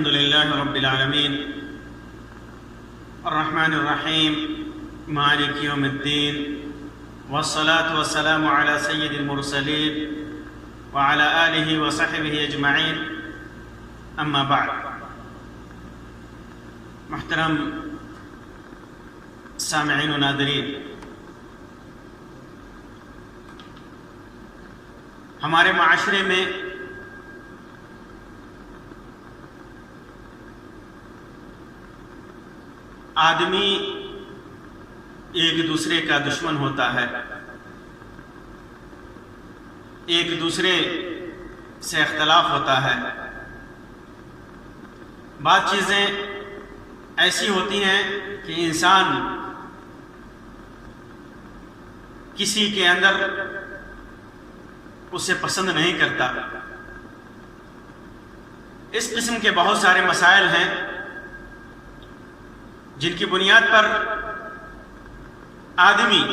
الحمد لله رب العالمين الرحمن الرحيم مالك يوم الدين والصلاة والسلام على سيد المرسلين وعلى آله وصحبه أجمعين أما بعد. محترم سامعین و ناظرین، ہمارے معاشرے میں آدمی ایک دوسرے کا دشمن ہوتا ہے، ایک دوسرے سے اختلاف ہوتا ہے. بعض چیزیں ایسی ہوتی ہیں کہ انسان کسی کے اندر اسے پسند نہیں کرتا. اس قسم کے بہت سارے مسائل ہیں جن کی بنیاد پر آدمی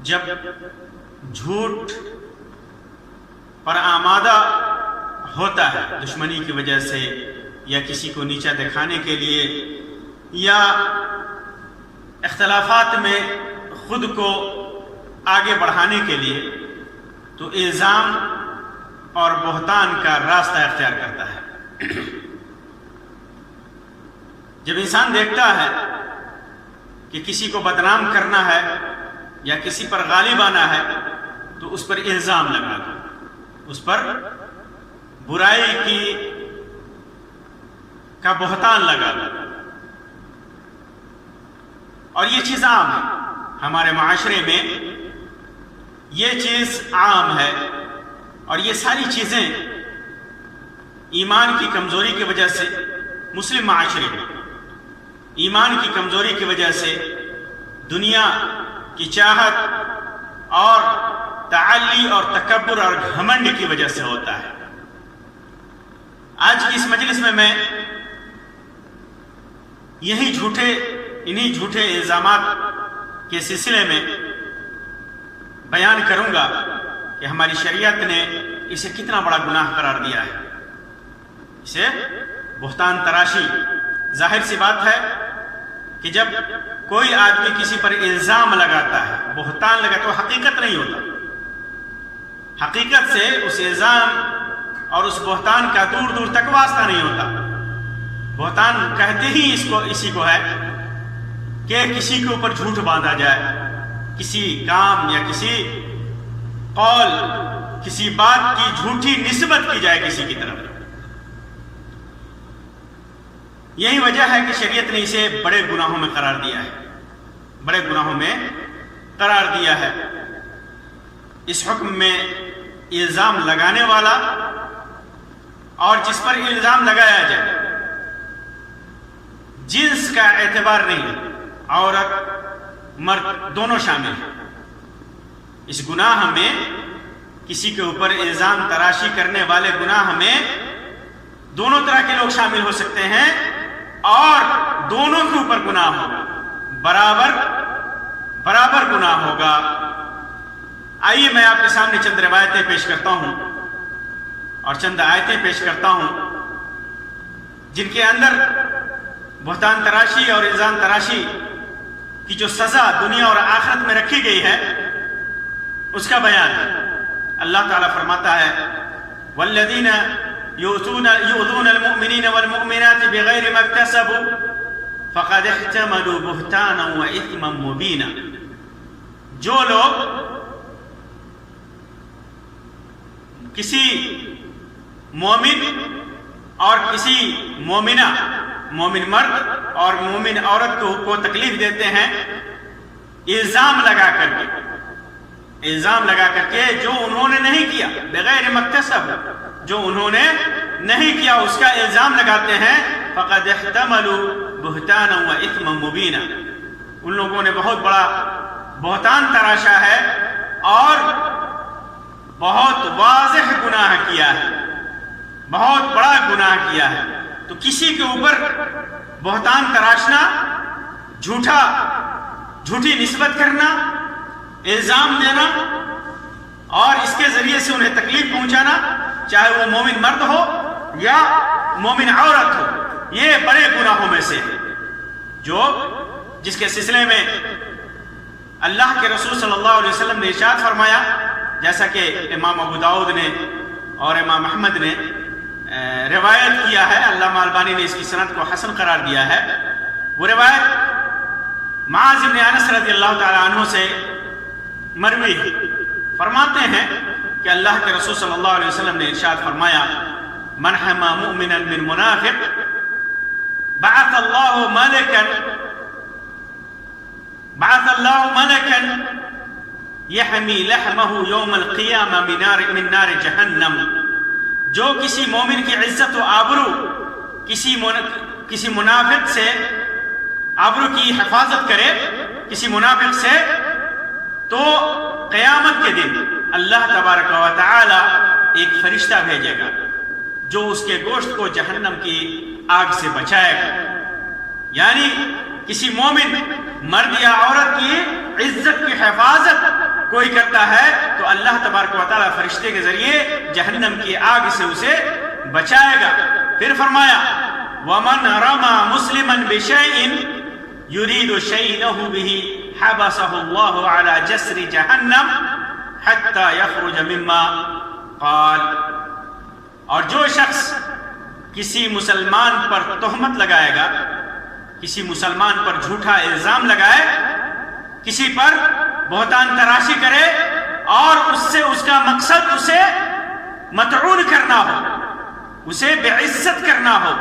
جب جھوٹ پر آمادہ ہوتا ہے دشمنی کی وجہ سے یا کسی کو نیچا دکھانے کے لیے یا اختلافات میں خود کو آگے بڑھانے کے لیے، تو الزام اور بہتان کا راستہ اختیار کرتا ہے. جب انسان دیکھتا ہے کہ کسی کو بدنام کرنا ہے یا کسی پر غالب آنا ہے تو اس پر الزام لگا دو، اس پر برائی کا بہتان لگا دو. اور یہ چیز عام ہے ہمارے معاشرے میں، یہ چیز عام ہے. اور یہ ساری چیزیں ایمان کی کمزوری کی وجہ سے مسلم معاشرے میں ایمان کی کمزوری کی وجہ سے، دنیا کی چاہت اور تعلی اور تکبر اور گھمنڈ کی وجہ سے ہوتا ہے. آج کی اس مجلس میں انہی جھوٹے الزامات کے سلسلے میں بیان کروں گا کہ ہماری شریعت نے اسے کتنا بڑا گناہ قرار دیا ہے. اسے بہتان تراشی. ظاہر سی بات ہے کہ جب کوئی آدمی کسی پر الزام لگاتا ہے، بہتان لگاتا ہے، تو حقیقت نہیں ہوتا. حقیقت سے اس الزام اور اس بہتان کا دور دور تک واسطہ نہیں ہوتا. بہتان کہتے ہی اسی کو ہے کہ کسی کے اوپر جھوٹ باندھا جائے، کسی کام یا کسی قول، کسی بات کی جھوٹی نسبت کی جائے کسی کی طرف. یہی وجہ ہے کہ شریعت نے اسے بڑے گناہوں میں قرار دیا ہے، بڑے گناہوں میں قرار دیا ہے. اس حکم میں الزام لگانے والا اور جس پر الزام لگایا جائے، جنس کا اعتبار نہیں، عورت مرد دونوں شامل ہیں. اس گناہ میں کسی کے اوپر الزام تراشی کرنے والے گناہ میں دونوں طرح کے لوگ شامل ہو سکتے ہیں اور دونوں کے اوپر گناہ ہوگا، برابر گناہ ہوگا. آئیے میں آپ کے سامنے چند روایتیں پیش کرتا ہوں اور چند آیتیں پیش کرتا ہوں جن کے اندر بہتان تراشی اور الزام تراشی کی جو سزا دنیا اور آخرت میں رکھی گئی ہے اس کا بیان ہے. اللہ تعالیٰ فرماتا ہے والذین یؤذون المؤمنین والمؤمنات بغیر ما اکتسبوا فقد احتملوا بہتانا واثما مبینا. جو لوگ کسی مومن اور کسی مومنہ، مومن مرد اور مومن عورت کو تکلیف دیتے ہیں الزام لگا کر کے جو انہوں نے نہیں کیا، بغیر مکتسب، جو انہوں نے نہیں کیا اس کا الزام لگاتے ہیں، فقد احتملوا بہتانا واثما مبینا. ان لوگوں نے بہت بڑا بہتان تراشا ہے اور بہت واضح گناہ کیا ہے، بہت بڑا گناہ کیا ہے. تو کسی کے اوپر بہتان تراشنا، جھوٹی نسبت کرنا، الزام دینا اور اس کے ذریعے سے انہیں تکلیف پہنچانا، چاہے وہ مومن مرد ہو یا مومن عورت ہو، یہ بڑے گناہوں میں سے ہے، جس کے سلسلے میں اللہ کے رسول صلی اللہ علیہ وسلم نے ارشاد فرمایا، جیسا کہ امام ابو داؤد نے اور امام احمد نے روایت کیا ہے، علامہ البانی نے اس کی سند کو حسن قرار دیا ہے۔ وہ روایت معاذ بن انس رضی اللہ تعالی عنہ سے مروی ہے، فرماتے ہیں کہ اللہ کے رسول صلی اللہ علیہ وسلم نے ارشاد فرمایا، من حمى مؤمنا من منافق بعث الله ملكا يحمي لحمه يوم القيامة من نار جہنم۔ جو کسی مومن کی عزت و آبرو کسی منافق سے آبرو کی حفاظت کرے، کسی منافق سے، تو قیامت کے دن اللہ تبارک و تعالی ایک فرشتہ بھیجے گا جو اس کے گوشت کو جہنم کی آگ سے بچائے گا۔ یعنی کسی مومن مرد یا عورت کی عزت کی حفاظت کوئی کرتا ہے تو اللہ تبارک و تعالی فرشتے کے ذریعے جہنم کی آگ سے اسے بچائے گا۔ پھر فرمایا، وَمَنْ رَمَى مُسْلِمًا بِشَيْءٍ يُرِيدُ شَيْئَهُ بِهِ حَبَسَهُ اللَّهُ عَلَى جَسْرِ جَهَنَّمَ حَتَّى يَخْرُجَ مِمَّا قَالَ۔ اور جو شخص کسی مسلمان پر تہمت لگائے گا، کسی مسلمان پر جھوٹا الزام لگائے، کسی پر بہتان تراشی کرے اور اس کا مقصد اسے مطعون کرنا ہو، اسے بے عزت کرنا ہو،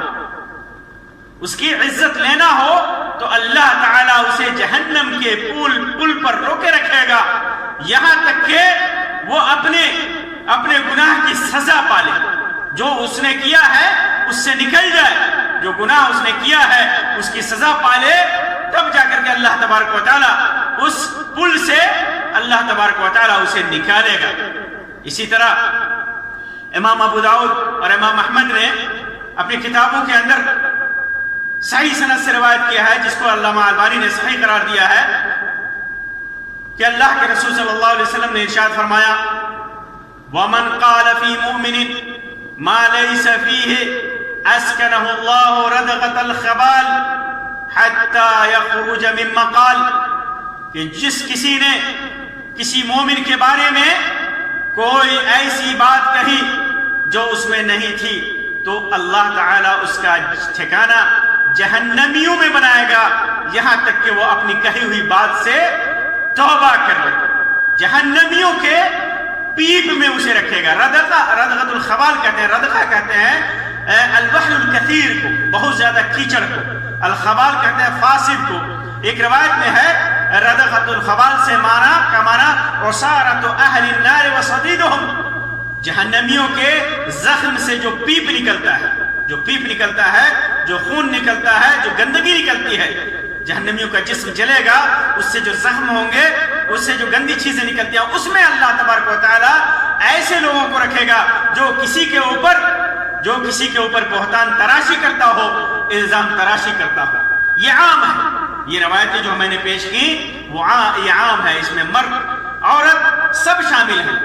اس کی عزت لینا ہو، تو اللہ تعالیٰ اسے جہنم کے پل پر روکے رکھے گا یہاں تک کہ وہ اپنے گناہ کی سزا پالے۔ جو اس نے کیا ہے اس سے نکل جائے، جو گناہ اس نے کیا ہے اس کی سزا پالے، تب جا کر کے اللہ تبارک و تعالیٰ اس پل سے اللہ تبارک و تعالیٰ اسے نکالے گا۔ اسی طرح امام ابو داؤد اور امام احمد نے اپنی کتابوں کے اندر صحیح سند سے روایت کیا ہے، جس کو علامہ البانی نے صحیح قرار دیا ہے، کہ اللہ کے رسول صلی اللہ علیہ وسلم نے ارشاد فرمایا، وَمَنْ قَالَ فِي مُؤْمِنٍ مَا لَيْسَ فِيهِ أَسْكَنَهُ اللَّهُ رَدْغَةَ الْخَبَالِ حَتَّى يَخْرُجَ مِمَّا قَالَ، کہ جس کسی نے کسی مومن کے بارے میں کوئی ایسی بات کہی جو اس میں نہیں تھی، تو اللہ تعالیٰ اس کا ٹھکانہ جہنمیوں میں بنائے گا یہاں تک کہ وہ اپنی کہی ہوئی بات سے توبہ کر لے۔ جہنمیوں کے پیپ میں اسے رکھے گا۔ ردغۃ الخبال کہتے ہیں، ردغہ کہتے ہیں البحر الکثیر کو، بہت زیادہ کیچڑ کو، الخبال کہتے ہیں فاسد کو۔ ایک روایت میں ہے ردغۃ الخبال سے معنی عصارۃ اہل النار وصدیدہم، جہنمیوں کے زخم سے جو پیپ نکلتا ہے، جو خون نکلتا ہے، جو گندگی نکلتی ہے، جہنمیوں کا جسم جلے گا، اس سے جو زخم ہوں گے، اس سے جو گندی چیزیں نکلتی ہیں، اس میں اللہ تبارک و تعالیٰ ایسے لوگوں کو رکھے گا جو کسی کے اوپر بہتان تراشی کرتا ہو، الزام تراشی کرتا ہو۔ یہ عام ہے، یہ روایتیں جو میں نے پیش کی یہ عام ہے، اس میں مرد عورت سب شامل ہیں۔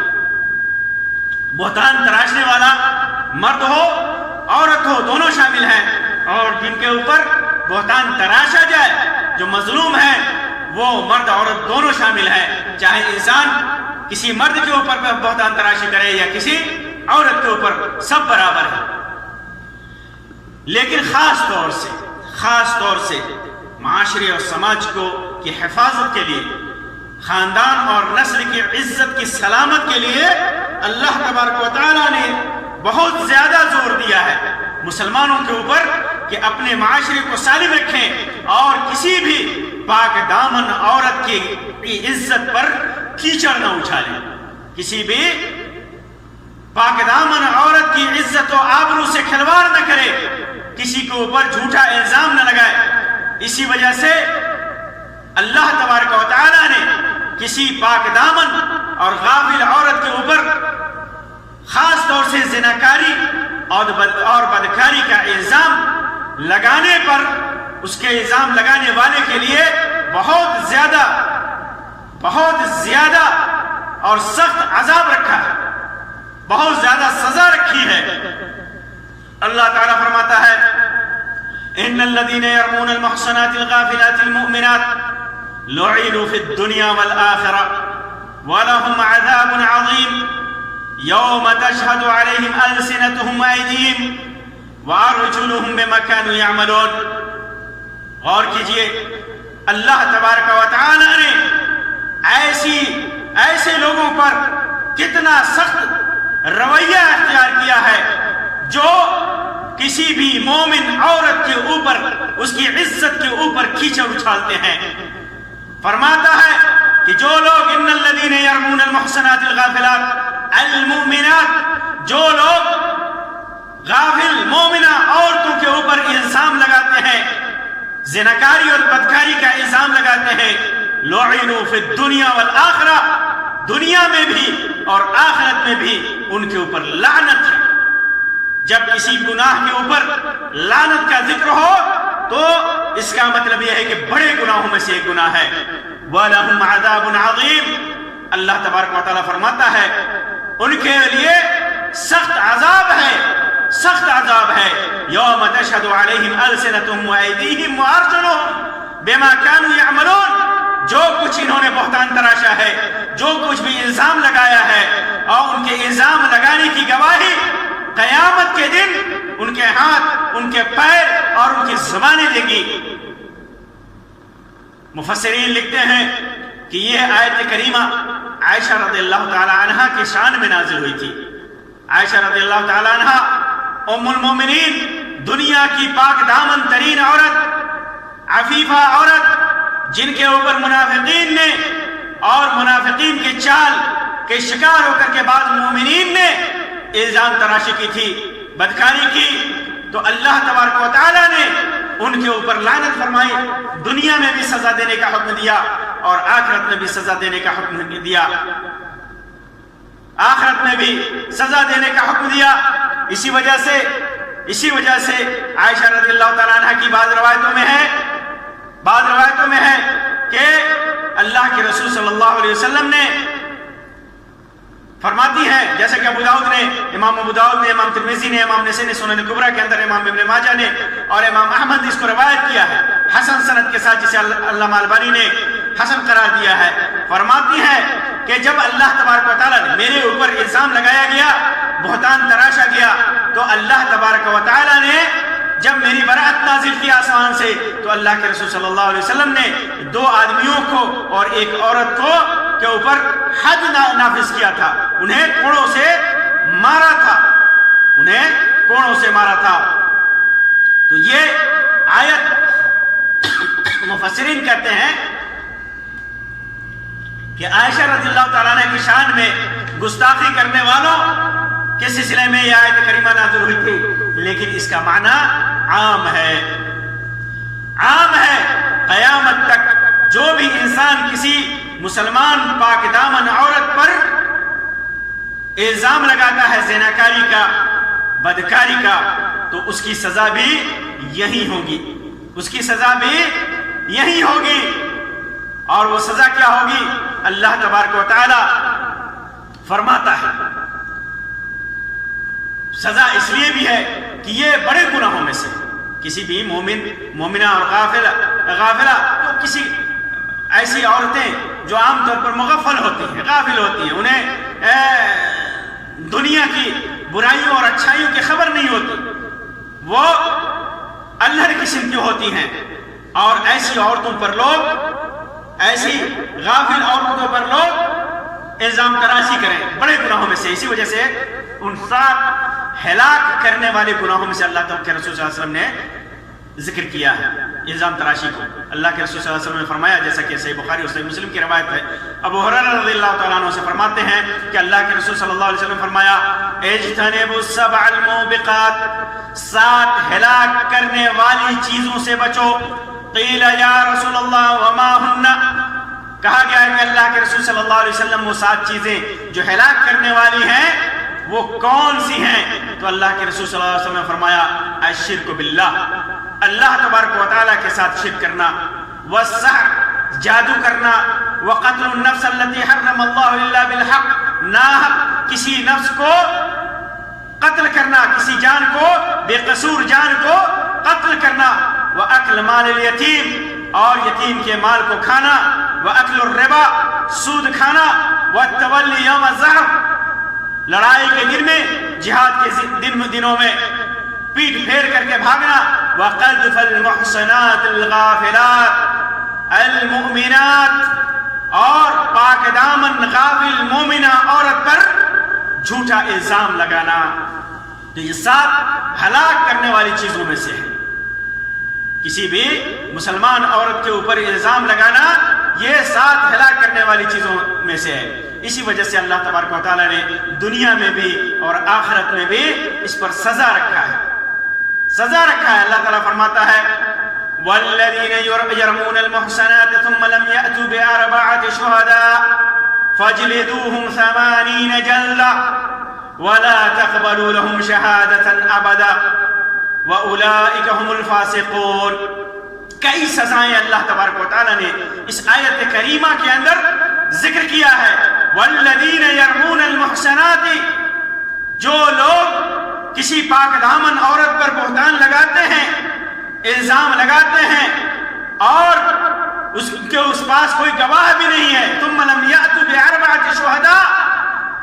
بہتان تراشنے والا مرد ہو عورت ہو دونوں شامل ہیں، اور جن کے اوپر بہتان تراشا جائے، جو مظلوم ہے، وہ مرد عورت دونوں شامل ہیں، چاہے انسان کسی مرد کے اوپر بہتان تراشی کرے یا کسی عورت کے اوپر، سب برابر ہے۔ لیکن خاص طور سے معاشرے اور سماج کی حفاظت کے لیے، خاندان اور نسل کی عزت کی سلامت کے لیے اللہ تبارک و تعالیٰ نے بہت زیادہ زور دیا ہے مسلمانوں کے اوپر کہ اپنے معاشرے کو سالم رکھیں اور کسی بھی پاک دامن عورت کی عزت پر کیچڑ نہ اچھالیں، کسی بھی پاک دامن عورت کی عزت و آبرو سے کھلواڑ نہ کرے، کسی کے اوپر جھوٹا الزام نہ لگائے۔ اسی وجہ سے اللہ تبارک و تعالیٰ نے کسی پاک دامن اور غافل عورت کے اوپر خاص طور سے زناکاری اور بدکاری کا الزام لگانے پر، اس کے الزام لگانے والے کے لیے بہت زیادہ اور سخت عذاب رکھا ہے، بہت زیادہ سزا رکھی ہے۔ اللہ تعالیٰ فرماتا ہے ان الذين يرمون المحصنات الغافلات المؤمنات لعنوا في الدنيا والآخرة ولهم عذاب عظيم يوم تشهد عليهم ألسنتهم وأيديهم وأرجلهم بما كانوا يعملون. غور کیجئے، اللہ تبارک و تعالی نے ایسے لوگوں پر کتنا سخت رویہ اختیار کیا ہے جو کسی بھی مومن عورت کے اوپر، اس کی عزت کے اوپر کیچڑ اچھالتے ہیں. فرماتا ہے کہ جو لوگ ان الذین یرمون المحصنات الغافلات المؤمنات، جو لوگ غافل مومنہ عورتوں کے اوپر الزام لگاتے ہیں، زناکاری اور بدکاری کا الزام لگاتے ہیں، لعنوا فی الدنیا والآخرہ، دنیا میں بھی اور آخرت میں بھی ان کے اوپر لعنت ہے. جب کسی گناہ کے اوپر لعنت کا ذکر ہو تو اس کا مطلب یہ ہے کہ بڑے گناہوں میں سے ایک گناہ ہے. وَلَهُمْ عَذَابٌ عَظِيمٌ، اللہ تبارک و تعالیٰ فرماتا ہے ان کے لیے سخت عذاب ہے، سخت عذاب ہے. یوم تشہد علیہم السنتہم وایدیہم وارجلہم بما کانوا یعملون، جو کچھ انہوں نے بہتان تراشا ہے، جو کچھ بھی الزام لگایا ہے، اور ان کے الزام لگانے کی گواہی قیامت کے دن ان کے ہاتھ، ان کے پیر اور ان کی زبانیں دیں گی. مفسرین لکھتے ہیں کہ یہ آیت کریمہ عائشہ رضی اللہ تعالی عنہ کے شان میں نازل ہوئی تھی. عائشہ رضی اللہ تعالی عنہ ام المومنین، دنیا کی پاک دامن ترین عورت، عفیفہ عورت، جن کے اوپر منافقین نے اور منافقین کے چال کے شکار ہو کر کے بعض مومنین نے الزام تراشی کی تھی، بدکاری کی، تو اللہ تبارک و تعالیٰ نے ان کے اوپر لعنت فرمائی، دنیا میں بھی سزا دینے کا حکم دیا اور آخرت میں بھی سزا دینے کا حکم دیا، آخرت میں بھی سزا دینے کا حکم دیا. اسی وجہ سے عائشہ رضی اللہ تعالیٰ عنہ کی بعض روایتوں میں ہے کہ اللہ کے رسول صلی اللہ علیہ وسلم نے فرماتی ہے، جیسا کہ ابو داؤد نے، امام ابو داؤد نے، امام ترمذی نے، امام نسائی نے سنن کبریٰ کے اندر، امام ابن ماجہ نے اور امام احمد نے اس کو روایت کیا ہے حسن سند کے ساتھ، جسے علامہ البانی نے حسن قرار دیا ہے. فرماتی ہے کہ جب اللہ تبارک و تعالیٰ نے میرے اوپر الزام لگایا گیا، بہتان تراشا گیا، تو اللہ تبارک و تعالیٰ نے جب میری برأت نازل کی آسمان سے، تو اللہ کے رسول صلی اللہ علیہ وسلم نے 2 آدمیوں کو اور 1 عورت کو کے اوپر حد نافذ کیا تھا، انہیں کوڑوں سے مارا تھا. تو یہ آیت مفسرین کہتے ہیں کہ عائشہ رضی اللہ تعالیٰ عنہ کی شان میں گستاخی کرنے والوں کے سلسلے میں یہ آیت کریمہ نازل ہوئی تھی، لیکن اس کا معنی عام ہے. قیامت تک جو بھی انسان کسی مسلمان پاک دامن عورت پر الزام لگاتا ہے زناکاری کا، بدکاری کا، تو اس کی سزا بھی یہی ہوگی. اور وہ سزا کیا ہوگی؟ اللہ تبارک و تعالی فرماتا ہے سزا اس لیے بھی ہے کہ یہ بڑے گناہوں میں سے کسی بھی مومنہ اور غافلہ تو کسی ایسی عورتیں جو عام طور پر مغفل ہوتی ہیں، غافل ہوتی ہیں، انہیں دنیا کی برائیوں اور اچھائیوں کی خبر نہیں ہوتی، وہ اللہ قسم کی ہوتی ہیں، اور ایسی عورتوں پر لوگ، ایسی غافل عورتوں پر لوگ الزام تراشی کریں بڑے گناہوں میں سے. اسی وجہ سے ان 7 ہلاک کرنے والے گناہوں میں سے اللہ تعالیٰ کے رسول صلی اللہ علیہ وسلم نے ذکر کیا ہے الزام تراشی کو. اللہ کے رسول صلی اللہ علیہ وسلم نے فرمایا، جیسا کہ صحیح بخاری اور صحیح مسلم کی روایت ہے، ابو ہریرہ رضی اللہ تعالیٰ عنہ سے فرماتے ہیں کہ اللہ کے رسول صلی اللہ علیہ وسلم فرمایا، اجتنبوا السبع الموبقات، 7 ہلاک کرنے والی چیزوں سے بچو. قیل یا رسول اللہ وما ہن، کہا گیا ہے کہ اللہ کے رسول صلی اللہ علیہ وسلم وہ 7 چیزیں جو ہلاک کرنے والی ہیں وہ کون سی ہیں؟ تو اللہ کے رسول صلی اللہ علیہ وسلم نے فرمایا، الشرک باللہ، اللہ تبارک و تعالیٰ کے ساتھ شرک کرنا، والسحر، جادو کرنا، وقتل النفس التي حرم اللہ الا بالحق، ناحق کسی نفس کو قتل کرنا، کسی جان کو، بے قصور جان کو قتل کرنا، وَأَكْلَ مَالِ الْيَتِيمِ اور یتیم کے مال کو کھانا، وَأَكْلُ الرِّبَا سود کھانا، وَالتَّوَلِّ يَوْمَ الزَّحْفِ لڑائی کے دن میں، جہاد کے دنوں میں پیٹ پھیر کر کے بھاگنا، وَقَذْفَ الْمُحْصَنَاتِ الْغَافِلَاتِ الْمُؤْمِنَاتِ اور پاک دامن غافل مومنہ عورت پر جھوٹا الزام لگانا۔ تو یہ 7 ہلاک کرنے والی چیزوں میں سے ہے۔ کسی بھی مسلمان عورت کے اوپر الزام لگانا یہ 7 ہلاک کرنے والی چیزوں میں سے ہے۔ اسی وجہ سے اللہ تبارک و تعالیٰ نے دنیا میں بھی اور آخرت میں بھی اس پر سزا رکھا ہے، سزا رکھا ہے۔ اللہ تعالیٰ فرماتا ہے وَالَّذِينَ يَرْمُونَ الْمُحْصَنَاتِ ثُمَّ لَمْ يَأْتُوا بِأَرْبَعَةِ شُهَدَاءَ فَاجْلِدُوهُمْ 80 جَلْدَةً وَلَا تَقْبَلُوا لَهُمْ شَهَادَةً أَبَدًا وَأُولَئِكَ هُمُ الْفَاسِقُونَ۔ کئی سزائیں اللہ تبارک و تعالیٰ نے اس آیت کریمہ کے اندر ذکر کیا ہے۔ وَالَّذِينَ يَرْمُونَ الْمُحْصَنَاتِ جو لوگ کسی پاک دامن عورت پر بہتان لگاتے ہیں، الزام لگاتے ہیں، اور اس پاس کوئی گواہ بھی نہیں ہے، ثُمَّ لَمْ يَأْتُوا بِأَرْبَعَةِ شُهَدَاءَ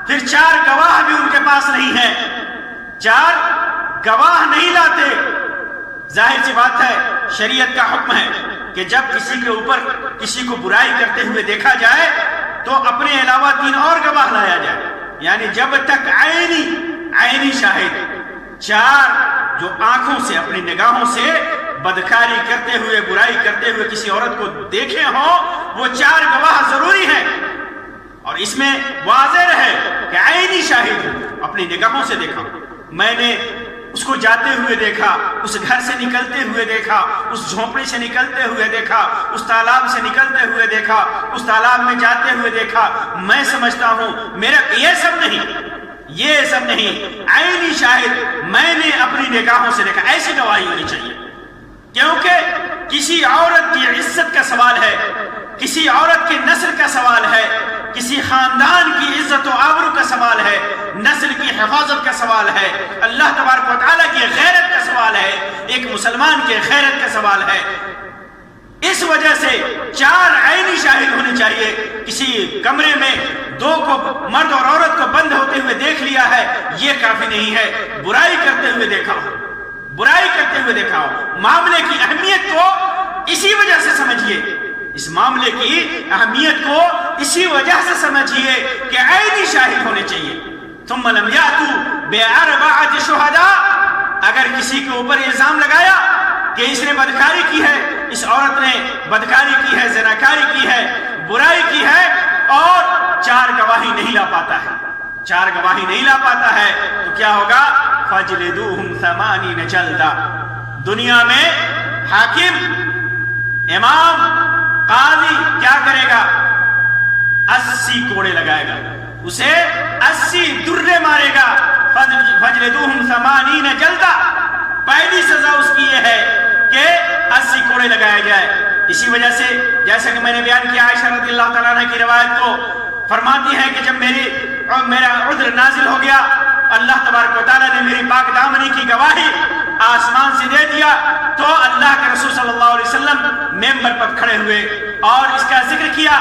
پھر 4 گواہ بھی ان کے پاس نہیں ہے، 4 گواہ نہیں لاتے۔ ظاہر سی بات ہے، شریعت کا حکم ہے کہ جب کسی کے اوپر کسی کو برائی کرتے ہوئے دیکھا جائے تو اپنے علاوہ 3 اور گواہ لایا جائے، یعنی جب تک عینی شاہد 4 جو آنکھوں سے، اپنی نگاہوں سے بدکاری کرتے ہوئے، برائی کرتے ہوئے کسی عورت کو دیکھے ہوں، وہ 4 گواہ ضروری ہیں۔ اور اس میں واضح رہے کہ عینی شاہد اپنی نگاہوں سے دیکھا، میں نے اس کو جاتے ہوئے دیکھا، اس گھر سے نکلتے ہوئے دیکھا، اس جھونپڑی سے نکلتے ہوئے دیکھا، اس تالاب سے نکلتے ہوئے دیکھا، اس تالاب میں جاتے ہوئے دیکھا، میں سمجھتا ہوں میرا یہ سب نہیں، عینی شاہد میں نے اپنی نگاہوں سے دیکھا، ایسی گواہی ہونی چاہیے۔ کیونکہ کسی عورت کی عزت کا سوال ہے، کسی عورت کی نسل کا سوال ہے، کسی خاندان کی عزت و آبرو کا سوال ہے، نسل کی حفاظت کا سوال ہے، اللہ تبارک و تعالیٰ کی غیرت کا سوال ہے، ایک مسلمان کی غیرت کا سوال ہے۔ اس وجہ سے 4 عینی شاہد ہونے چاہیے۔ کسی کمرے میں 2 کو، مرد اور عورت کو بند ہوتے ہوئے دیکھ لیا ہے، یہ کافی نہیں ہے، برائی کرتے ہوئے دیکھا ہو، معاملے کی اہمیت کو اسی وجہ سے سمجھیے، اس معاملے کی اہمیت کو اسی وجہ سے سمجھیے کہ عینی شاہد ہونے چاہیے۔ ثم لم یاتوا بأربعة شهداء اگر کسی کے اوپر الزام لگایا کہ اس نے بدکاری کی ہے، اس عورت نے بدکاری کی ہے، زناکاری کی ہے، برائی کی ہے، اور 4 گواہی نہیں لا پاتا ہے، تو کیا ہوگا؟ فَاجْلِدُوهُمْ 80 جَلْدًا۔ دنیا میں حاکم، امام، قاضی کیا کرے گا؟ 80 کوڑے لگائے گا، اسے 80 درے مارے گا۔ فَاجْلِدُوهُمْ 80 جَلْدًا، پہلی سزا اس کی یہ ہے کہ 80 کوڑے لگائے جائے۔ اسی وجہ سے جیسا کہ میں نے بیان کیا، عائشہ رضی اللہ تعالیٰ عنہ کی روایت کو فرماتی ہے کہ جب میرا عذر نازل ہو گیا، اللہ تبارک و تعالیٰ نے میری پاک دامنی کی گواہی آسمان سے دے دیا، تو اللہ کے رسول صلی اللہ علیہ وسلم ممبر پر کھڑے ہوئے اور اس کا ذکر کیا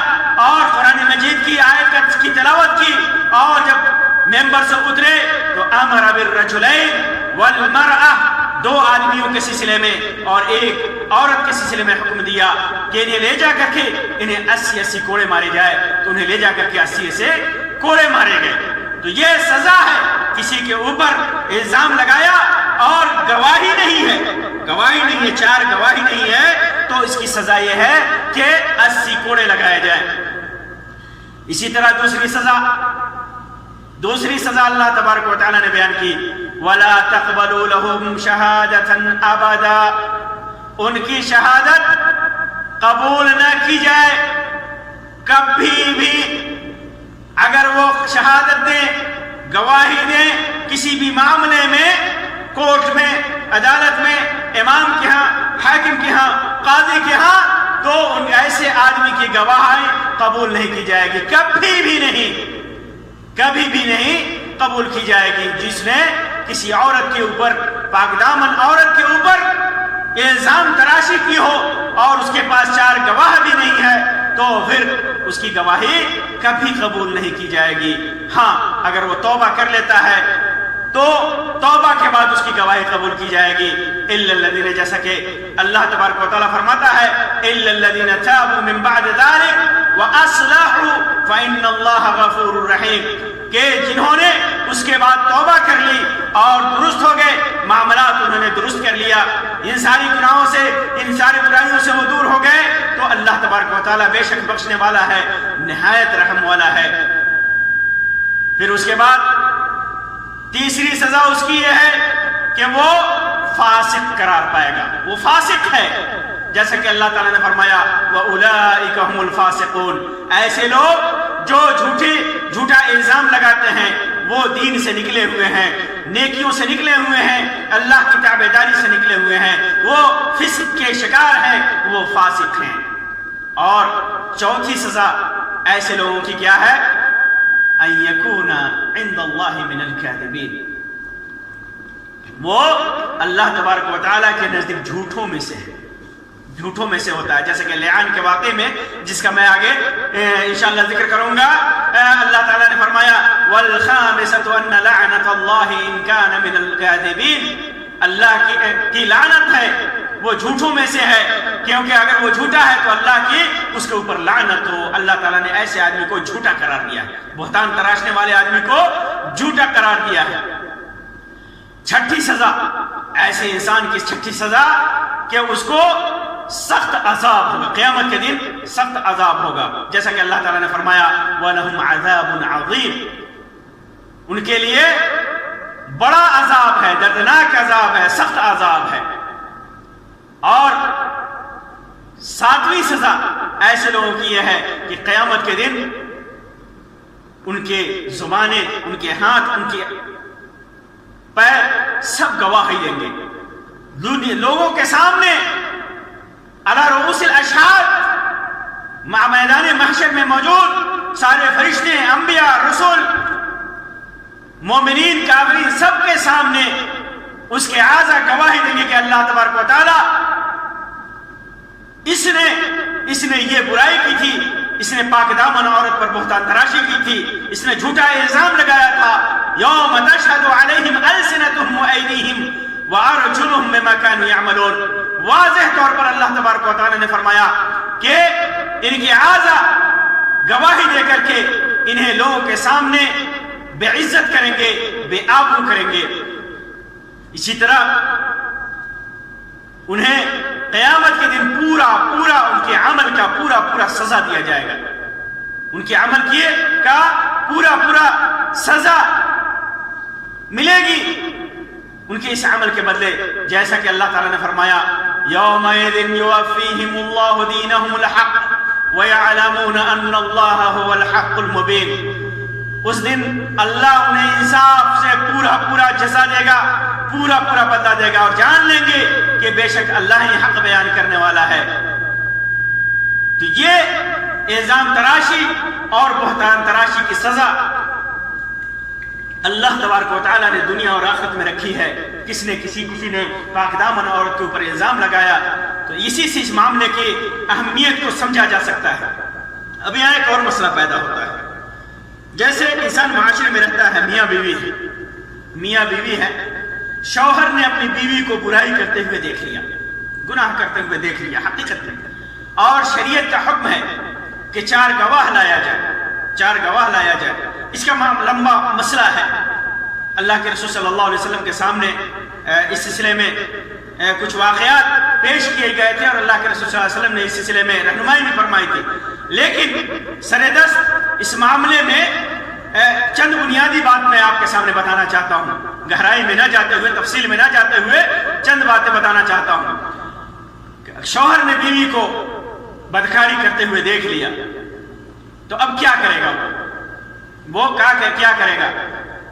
اور قرآن مجید کی آیت کی تلاوت کی، اور جب ممبر سے اترے تو امر بالرجلین والمرأة، 2 آدمیوں کے سلسلے میں اور 1 عورت کے سلسلے میں حکم دیا کہ انہیں لے جا کر کے انہیں 80 کوڑے مارے جائے، تو انہیں لے جا کر کے 80 کوڑے مارے گئے۔ تو یہ سزا ہے، کسی کے اوپر الزام لگایا اور گواہی نہیں ہے، 4 گواہی نہیں ہے، تو اس کی سزا یہ ہے کہ 80 کوڑے لگائے جائیں۔ اسی طرح دوسری سزا اللہ تبارک و تعالیٰ نے بیان کی، وَلَا تَقْبَلُوا لَهُمْ شَهَادَةً أَبَدًا، ان کی شہادت قبول نہ کی جائے کبھی بھی۔ اگر وہ شہادت دیں، گواہی دیں کسی بھی معاملے میں، کورٹ میں، عدالت میں، امام کے ہاں، حاکم کے ہاں، قاضی کے ہاں، تو ان ایسے آدمی کی گواہی قبول نہیں کی جائے گی، کبھی بھی نہیں قبول کی جائے گی، جس نے کسی عورت کے اوپر، پاک دامن عورت کے اوپر الزام تراشی کی ہو اور اس کے پاس 4 گواہ بھی نہیں ہے تو پھر اس کی گواہی کبھی قبول نہیں کی جائے گی۔ ہاں اگر وہ توبہ کر لیتا ہے تو توبہ کے بعد اس کی گواہی قبول کی جائے گی۔ الا الذین، جیسا کہ اللہ تبارک و تعالیٰ فرماتا ہے الا الذین تابوا من بعد ذلک واصلحوا فان اللہ غفور رحیم، کہ جنہوں نے اس کے بعد توبہ کر لی اور درست ہو گئے، معاملات انہوں نے درست کر لیا، ان ساری گناہوں سے، ان ساری برائیوں سے وہ دور ہو گئے، تو اللہ تبارک و تعالیٰ بے شک بخشنے والا ہے، نہایت رحم والا ہے۔ پھر اس کے بعد تیسری سزا اس کی یہ ہے کہ وہ فاسق قرار پائے گا، وہ فاسق ہے، جیسا کہ اللہ تعالیٰ نے فرمایا وَأُولَئِكَ هُمُ الْفَاسِقُونَ، ایسے لوگ جو جھوٹا الزام لگاتے ہیں وہ دین سے نکلے ہوئے ہیں، نیکیوں سے نکلے ہوئے ہیں، اللہ کی تابعداری سے نکلے ہوئے ہیں، وہ فسق کے شکار ہیں، وہ فاسق ہیں۔ اور چوتھی سزا ایسے لوگوں کی کیا ہے؟ ان یکون عند اللہ من الکاذبین، وہ اللہ تبارک و تعالیٰ کے نزدیک جھوٹوں میں سے ہے، جھوٹوں میں سے ہوتا ہے، جیسے کہ لعان کے واقعے میں جس کا میں آگے انشاءاللہ ذکر کروں گا، اللہ تعالیٰ نے فرمایا والخامسة ان لعنت اللہ ان کان من الکاذبین، اللہ کی لعنت ہے، وہ جھوٹوں میں سے ہے، کیونکہ اگر وہ جھوٹا ہے تو اللہ کی اس کے اوپر لعنت ہو۔ اللہ تعالیٰ نے ایسے آدمی کو جھوٹا قرار دیا ہے، بہتان تراشنے والے آدمی کو جھوٹا قرار دیا ہے۔ چھٹی سزا، ایسے انسان کی چھٹی سزا کہ اس کو سخت عذاب ہوگا، قیامت کے دن سخت عذاب ہوگا، جیسا کہ اللہ تعالیٰ نے فرمایا وَلَهُمْ عَذَابٌ عَظِيمٌ، ان کے لیے بڑا عذاب ہے، دردناک عذاب ہے، سخت عذاب ہے۔ اور ساتویں سزا ایسے لوگوں کی یہ ہے کہ قیامت کے دن ان کے زبانیں، ان کے ہاتھ، ان کے پیر سب گواہی دیں گے لوگوں کے سامنے، علی رؤوس الاشہاد، میدان محشر میں موجود سارے فرشتے، انبیاء، رسول، مومنین، کافرین، سب کے سامنے اس کے اعضا گواہی دیں گے کہ اللہ تبارک و تعالی اس نے یہ برائی کی تھی، اس نے پاک دامن عورت پر بہتان تراشی کی تھی، اس نے جھوٹا الزام لگایا تھا۔ یوم تشہد علیہم السنتہم وایدیہم وارجلہم بما کانوا یعملون، واضح طور پر اللہ تبارک و تعالی نے فرمایا کہ ان کے اعضا گواہی دے کر کے انہیں لوگوں کے سامنے بے عزت کریں گے، بے آبرو کریں گے۔ اسی طرح انہیں قیامت کے دن پورا ان کے عمل کا پورا سزا دیا جائے گا، ان کے عمل کیے کا پورا سزا ملے گی ان کے اس عمل کے بدلے، جیسا کہ اللہ تعالیٰ نے فرمایا یومئذ یوفیہم اللہ دینہم الحق ویعلمون ان اللہ هو الحق المبین، اس دن اللہ انہیں انصاف سے پورا جزا دے گا، پورا بدلہ دے گا، اور جان لیں گے کہ بے شک اللہ ہی حق بیان کرنے والا ہے۔ تو یہ الزام تراشی اور بہتان تراشی کی سزا اللہ تبارک و تعالیٰ نے دنیا اور آخرت میں رکھی ہے۔ کسی نے پاک دامن عورت کے اوپر الزام لگایا تو اسی سے اس معاملے کی اہمیت کو سمجھا جا سکتا ہے۔ اب یہاں ایک اور مسئلہ پیدا ہوتا ہے، جیسے انسان معاشرے میں رہتا ہے، میاں بیوی ہے، شوہر نے اپنی بیوی کو برائی کرتے ہوئے دیکھ لیا، گناہ کرتے ہوئے دیکھ لیا حقیقت میں، اور شریعت کا حکم ہے کہ 4 گواہ لایا جائے۔ اس کا لمبا مسئلہ ہے، اللہ کے رسول صلی اللہ علیہ وسلم کے سامنے اس سلسلے میں کچھ واقعات پیش کیے گئے تھے اور اللہ کے رسول صلی اللہ علیہ وسلم نے اس سلسلے میں رہنمائی بھی فرمائی تھی، لیکن سردست اس معاملے میں چند بنیادی بات میں آپ کے سامنے بتانا چاہتا ہوں، گہرائی میں نہ جاتے ہوئے، تفصیل میں نہ جاتے ہوئے چند باتیں بتانا چاہتا ہوں۔ شوہر نے بیوی کو بدکاری کرتے ہوئے دیکھ لیا تو اب کیا کرے گا؟ وہ کیا کرے گا؟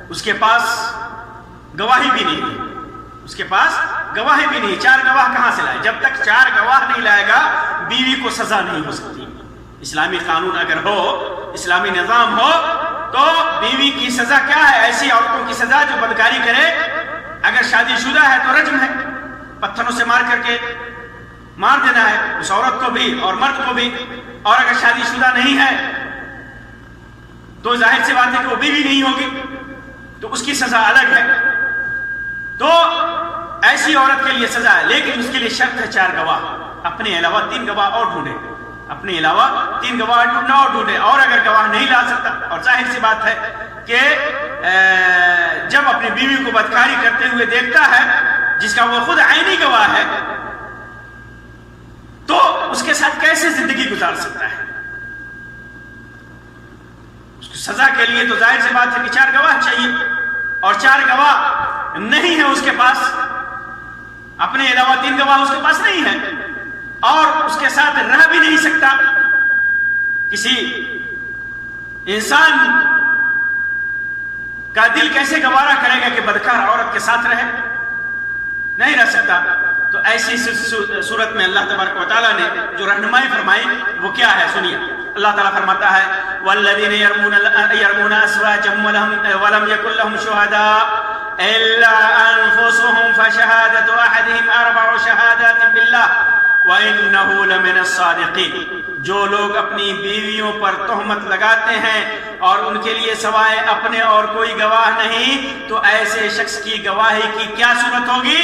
اس کے پاس گواہی بھی نہیں، 4 گواہ کہاں سے لائے؟ جب تک 4 گواہ نہیں لائے گا بیوی کو سزا نہیں ہو سکتی۔ اسلامی قانون اگر ہو، اسلامی نظام ہو، تو بیوی کی سزا کیا ہے؟ ایسی عورتوں کی سزا جو بدکاری کرے شادی شدہ ہے تو رجم ہے، پتھروں سے مار کر کے مار دینا ہے اس عورت کو بھی اور مرد کو بھی، اور اگر شادی شدہ نہیں ہے تو ظاہر سی بات ہے کہ وہ بیوی نہیں ہوگی تو اس کی سزا الگ ہے۔ تو ایسی عورت کے لیے سزا ہے، لیکن اس کے لیے شرط ہے 4 گواہ، اپنے علاوہ 3 گواہ اور ڈھونڈے، اپنے علاوہ 3 گواہ اور ڈھونڈے، اور اگر گواہ نہیں لا سکتا، اور ظاہر سی بات ہے کہ جب اپنی بیوی کو بدکاری کرتے ہوئے دیکھتا ہے جس کا وہ خود عینی گواہ ہے تو اس کے ساتھ کیسے زندگی گزار سکتا ہے؟ اس کی سزا کے لیے تو ظاہر سی بات ہے کہ 4 گواہ چاہیے، اور 4 گواہ نہیں ہے اس کے پاس، اپنے علاوہ 3 گواہ اس کے پاس نہیں ہے، اور اس کے ساتھ رہ بھی نہیں سکتا۔ کسی انسان کا دل کیسے گوارا کرے گا کہ بدکار عورت کے ساتھ رہے؟ نہیں رہ سکتا۔ تو ایسی صورت میں اللہ تبارک و تعالیٰ نے جو رہنمائی فرمائی وہ کیا ہے؟ سنیے، اللہ تعالیٰ فرماتا ہے وَالَّذِينَ يَرْمُونَ أَزْوَاجَهُمْ وَلَمْ يَكُنْ لَهُمْ شُهَدَاءُ إِلَّا أَنفُسُهُمْ فَشَهَادَةُ أَحَدِهِمْ 4 شَهَادَاتٍ بِاللَّهِ وَإِنَّهُ لَمِنَ الصَّادِقِينَ۔ جو لوگ اپنی بیویوں پر تہمت لگاتے ہیں اور ان کے لیے سوائے اپنے اور کوئی گواہ نہیں، تو ایسے شخص کی گواہی کی کیا صورت ہوگی؟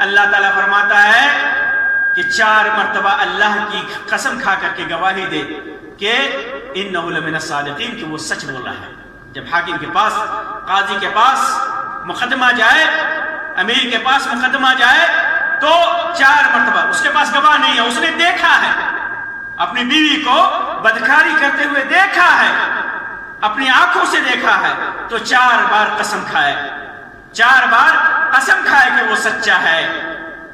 اللہ تعالیٰ فرماتا ہے کہ 4 مرتبہ اللہ کی قسم کھا کر کے گواہی دے کہ انہ لمن الصادقین، کہ وہ سچ بول رہا ہے۔ جب حاکم کے پاس، قاضی کے پاس مقدمہ جائے، امیر کے پاس مقدمہ جائے تو 4 مرتبہ اس کے پاس گواہ نہیں ہے، اس نے دیکھا ہے، اپنی بیوی کو بدکاری کرتے ہوئے دیکھا ہے، اپنی آنکھوں سے دیکھا ہے، تو 4 بار قسم کھائے، 4 بار قسم کھائے کہ وہ سچا ہے،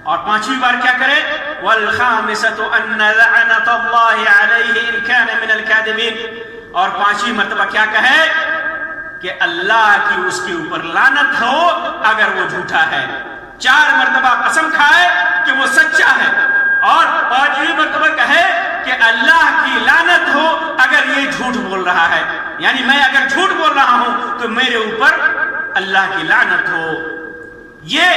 اور 5ویں بار کیا کرے؟ وَالْخَامِسَةُ أَنَّ لَعْنَةَ اللَّهِ عَلَيْهِ إِنْ كَانَ مِنَ الْكَاذِبِينَ، اور 5ویں مرتبہ کیا کہے کہ اللہ کی اس کے اوپر لعنت ہو اگر وہ جھوٹا ہے۔ 4 مرتبہ قسم کھائے کہ وہ سچا ہے، اور 5ویں مرتبہ کہے کہ اللہ کی لعنت ہو اگر یہ جھوٹ بول رہا ہے، یعنی میں اگر جھوٹ بول رہا ہوں تو میرے اوپر اللہ کی لعنت ہو۔ یہ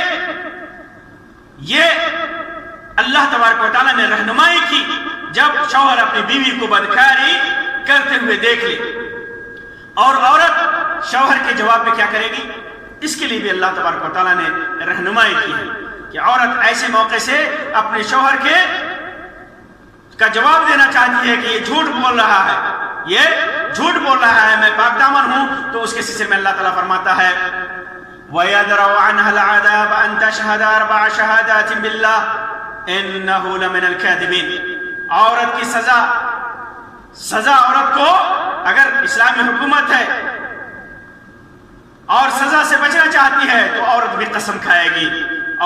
اللہ تبارک و تعالیٰ نے رہنمائی کی جب شوہر اپنی بیوی کو بدکاری کرتے ہوئے دیکھ لے، اور عورت شوہر کے جواب میں کیا کرے گی؟ اس کے لیے بھی اللہ تبارک و تعالیٰ نے رہنمائی کی ہے کہ عورت ایسے موقع سے اپنے شوہر کا جواب دینا چاہتی ہے کہ یہ جھوٹ بول رہا ہے، یہ جھوٹ بول رہا ہے، میں پاک دامن ہوں، تو اس کے سلسلے میں اللہ تعالیٰ فرماتا ہے وَيَدْرَوْ عَنْهَا الْعَذَابَ أَن تَشْهَدَ 4 شَهَادَاتٍ بِاللَّهِ إِنَّهُ لَمِنَ الْكَاذِبِينَ۔ عورت کی سزا عورت کو، اگر اسلامی حکومت ہے اور سزا سے بچنا چاہتی ہے تو عورت بھی قسم کھائے گی،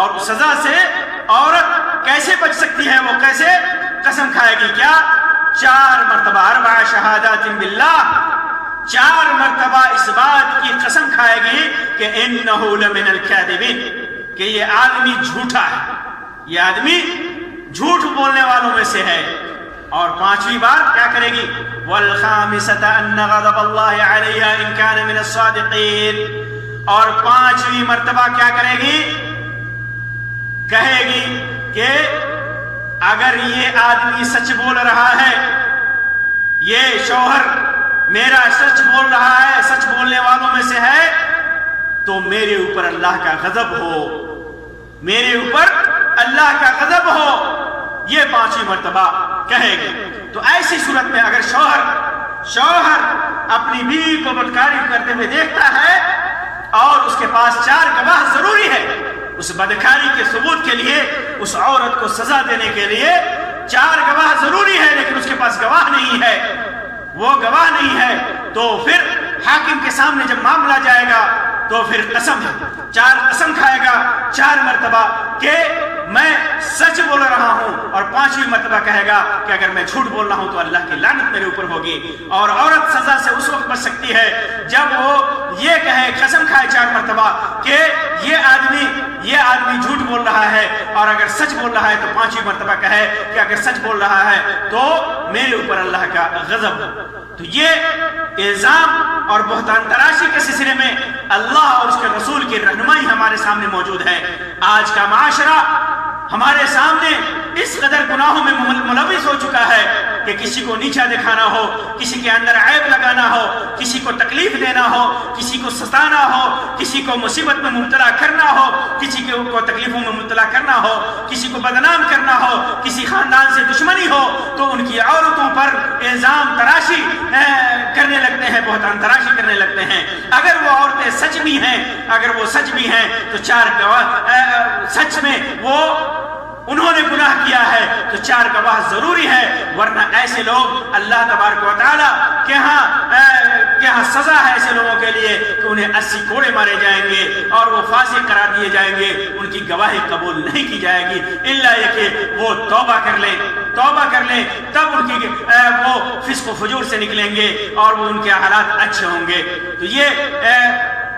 اور سزا سے عورت کیسے بچ سکتی ہے؟ وہ کیسے قسم کھائے گی؟ کیا 4 مرتبہ 4 شہادات باللہ، 4 مرتبہ اس بات کی قسم کھائے گی کہ انہ لمن الکاذبین، کہ یہ آدمی جھوٹا ہے، یہ آدمی جھوٹ بولنے والوں میں سے ہے۔ اور 5ویں بار کیا کرے گی؟ والخامسۃ ان غضب اللہ علیہا ان کان من الصادقین، اور 5ویں مرتبہ کیا کرے گی؟ کہے گی کہ اگر یہ آدمی سچ بول رہا ہے، یہ شوہر میرا سچ بول رہا ہے، سچ بولنے والوں میں سے ہے، تو میرے اوپر اللہ کا غضب ہو، میرے اوپر اللہ کا غضب ہو، یہ 5ویں مرتبہ کہے گی۔ تو ایسی صورت میں اگر شوہر اپنی بیوی کو بدکاری کرتے ہوئے دیکھتا ہے اور اس کے پاس 4 گواہ ضروری ہے اس بدکاری کے ثبوت کے لیے، اس عورت کو سزا دینے کے لیے 4 گواہ ضروری ہے، لیکن اس کے پاس گواہ نہیں ہے، وہ گواہ نہیں ہے، تو پھر حاکم کے سامنے جب معاملہ جائے گا تو پھر قسم 4 قسم کھائے گا 4 مرتبہ کہ میں سچ بول رہا ہوں، اور 5ویں مرتبہ کہے گا کہ اگر میں جھوٹ بول رہا ہوں تو اللہ کی لعنت میرے اوپر ہوگی۔ اور عورت سزا سے اس وقت بچ سکتی ہے جب وہ یہ کہے، قسم کھائے 4 مرتبہ کہ یہ آدمی جھوٹ بول رہا ہے، اور اگر سچ بول رہا ہے تو 5ویں مرتبہ کہے کہ اگر سچ بول رہا ہے تو میرے اوپر اللہ کا غضب۔ تو یہ الزام اور بہتان تراشی کے سلسلے میں اللہ اور اس کے رسول کی رہنمائی ہمارے سامنے موجود ہے۔ آج کا معاشرہ ہمارے سامنے اس قدر گناہوں میں ملوث ہو چکا ہے کہ کسی کو نیچا دکھانا ہو، کسی کے اندر عیب لگانا ہو، کسی کو تکلیف دینا ہو، کسی کو ستانا ہو، کسی کو مصیبت میں مبتلا کرنا ہو، کسی کو تکلیفوں میں مبتلا کرنا ہو، کسی کو بدنام کرنا ہو، کسی خاندان سے دشمنی ہو تو ان کی عورتوں پر الزام تراشی کرنے لگتے ہیں، بہتان تراشی کرنے لگتے ہیں۔ اگر وہ عورتیں سچ بھی ہیں، اگر وہ سچ بھی ہیں تو چار گواہ سچ میں وہ انہوں نے گناہ کیا ہے تو چار گواہ ضروری ہے، ورنہ ایسے لوگ اللہ تبارک و تعالیٰ کے ہاں سزا ہے ایسے لوگوں کے لیے کہ انہیں 80 کوڑے مارے جائیں گے اور وہ فاسق قرار دیے جائیں گے، ان کی گواہی قبول نہیں کی جائے گی الا یہ کہ وہ توبہ کر لیں تب ان کی وہ فسق و فجور سے نکلیں گے اور وہ ان کے حالات اچھے ہوں گے۔ تو یہ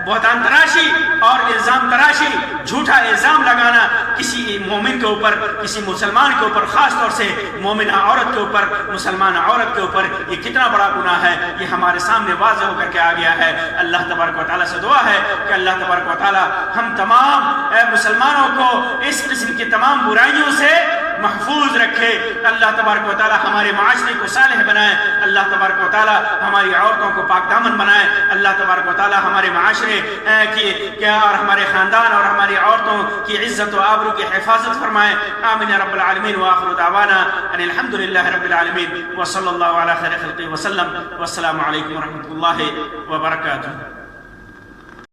بہتان تراشی اور الزام تراشی، جھوٹا الزام لگانا کسی مومن کے اوپر، کسی مسلمان کے اوپر، خاص طور سے مومنہ عورت کے اوپر، مسلمان عورت کے اوپر، یہ کتنا بڑا گناہ ہے، یہ ہمارے سامنے واضح ہو کر کے آ گیا ہے۔ اللہ تبارک و تعالیٰ سے دعا ہے کہ اللہ تبارک و تعالیٰ ہم تمام مسلمانوں کو اس قسم کی تمام برائیوں سے محفوظ رکھے۔ اللہ تبارک و تعالیٰ ہمارے معاشرے کو صالح بنائے، اللہ تبارک و تعالیٰ ہماری عورتوں کو پاک دامن بنائے، اللہ تبارک و تعالیٰ ہمارے معاشرے کی اور ہمارے خاندان اور ہماری عورتوں کی عزت و آبرو کی حفاظت فرمائے۔ آمین یا رب العالمین، وآخر دعوانا ان الحمدللہ رب العالمین، وصلی اللہ علی خیر خلقہ وسلم، والسلام علیکم ورحمۃ اللہ وبرکاتہ۔